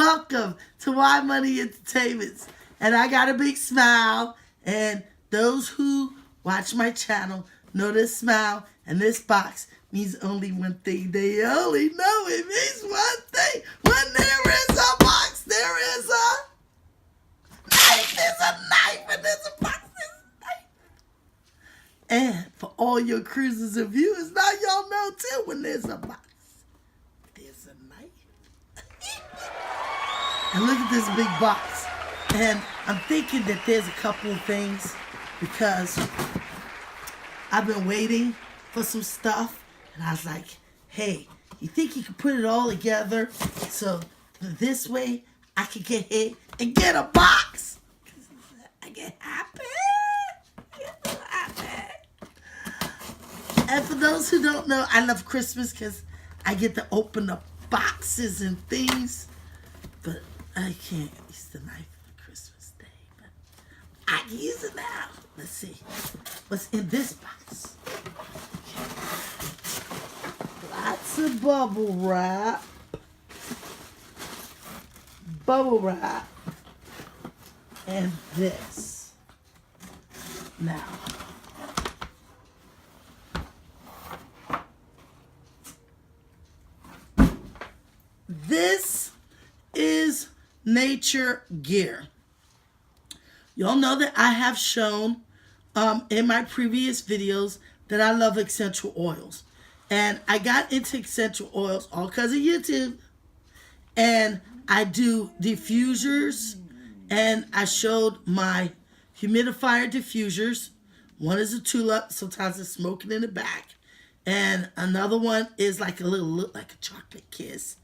welcome to Why Money Entertainments. And I got a big smile, and those who watch my channel know this smile and this box means only one thing. They only know it means one thing. When there is a box, there is a knife. There's a knife and there's a box. There's a knife. And for all your cruisers and viewers, now y'all know too, when there's a box, there's a knife. And look at this big box. And I'm thinking that there's a couple of things because I've been waiting for some stuff. And I was like, hey, you think you can put it all together so this way I can get hit and get a box? I get happy. I get so happy. And for those who don't know, I love Christmas because I get to open up boxes and things. But I can't use the knife for Christmas Day. But I can use it now. Let's see what's in this box. Lots of bubble wrap. Bubble wrap. And this. Now. This is nature gear. Y'all know that I have shown in my previous videos that I love essential oils. And I got into essential oils all because of YouTube. And I do diffusers. And I showed my humidifier diffusers. One is a tulip. Sometimes it's smoking in the back. And another one is like a little, look like a chocolate kiss.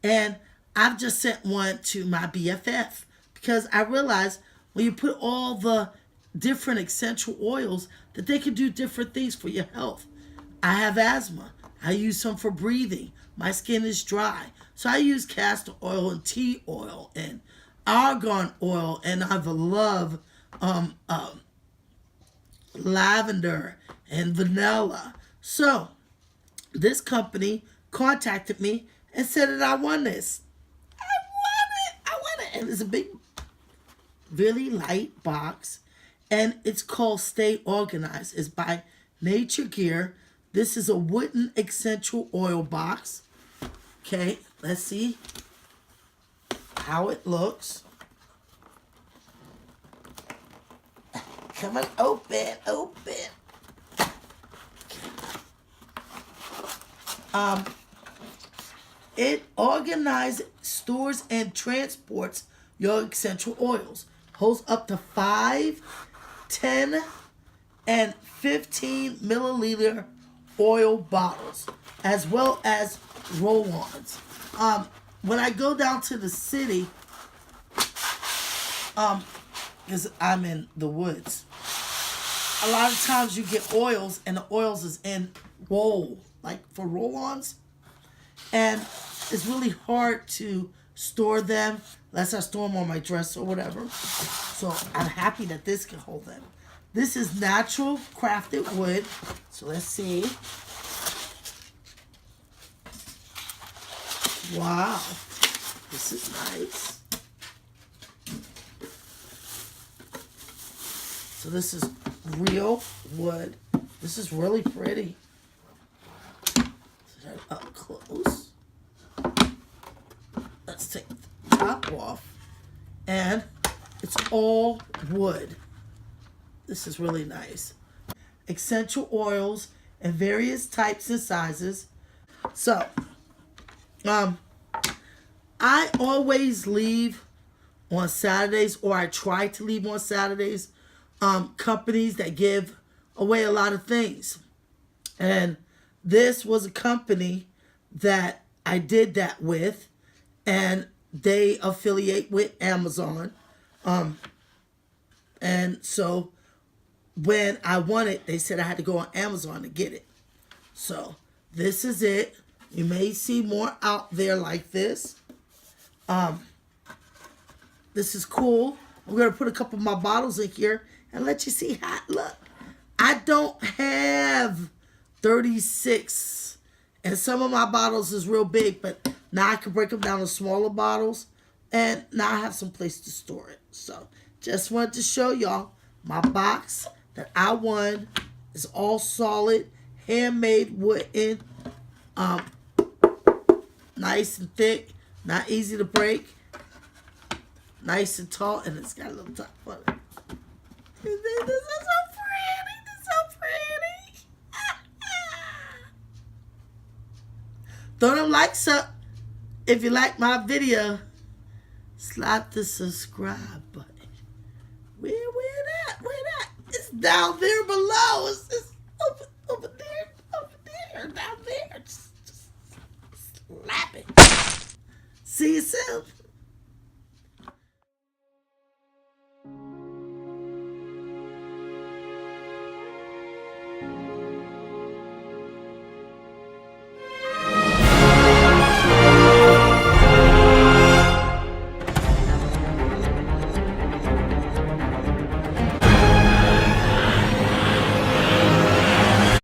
And I've just sent one to my BFF because I realized when you put all the different essential oils that they can do different things for your health. I have asthma. I use some for breathing. My skin is dry. So I use castor oil and tea oil and argan oil, and I love lavender and vanilla. So this company contacted me and said that I won this. I won it. And it's a big, really light box. And it's called Stay Organized. It's by Nature Gear. This is a wooden essential oil box. Okay, let's see how it looks. Come on, open. It organizes, stores, and transports your essential oils. Holds up to 5, 10, and 15 milliliter oil bottles, as well as roll-ons. When I go down to the city, because I'm in the woods, a lot of times you get oils, and the oils is in roll, like for roll-ons. And it's really hard to store them unless I store them on my dresser or whatever. So I'm happy that this can hold them. This is natural crafted wood. So let's see. Wow. This is nice. So this is real wood. This is really pretty. Up close. Let's take the top off. And it's all wood. This is really nice. Essential oils in various types and sizes. So, I always leave on Saturdays, or I try to leave on Saturdays, companies that give away a lot of things. And this was a company that I did that with, and they affiliate with Amazon. And so when I won it, they said I had to go on Amazon to get it. So this is it. You may see more out there like this. This is cool. I'm going to put a couple of my bottles in here and let you see how it looks. I don't have 36, and some of my bottles is real big, but now I can break them down to smaller bottles. And now I have some place to store it. So just wanted to show y'all my box that I won. It's all solid, handmade wooden, nice and thick, not easy to break, nice and tall, and it's got a little top on it. This is so pretty. This is so pretty. Throw them likes up if you like my video. Slap the subscribe button. Where that? Where that? It's down there below. It's over there, down there. Just slap it. See you soon.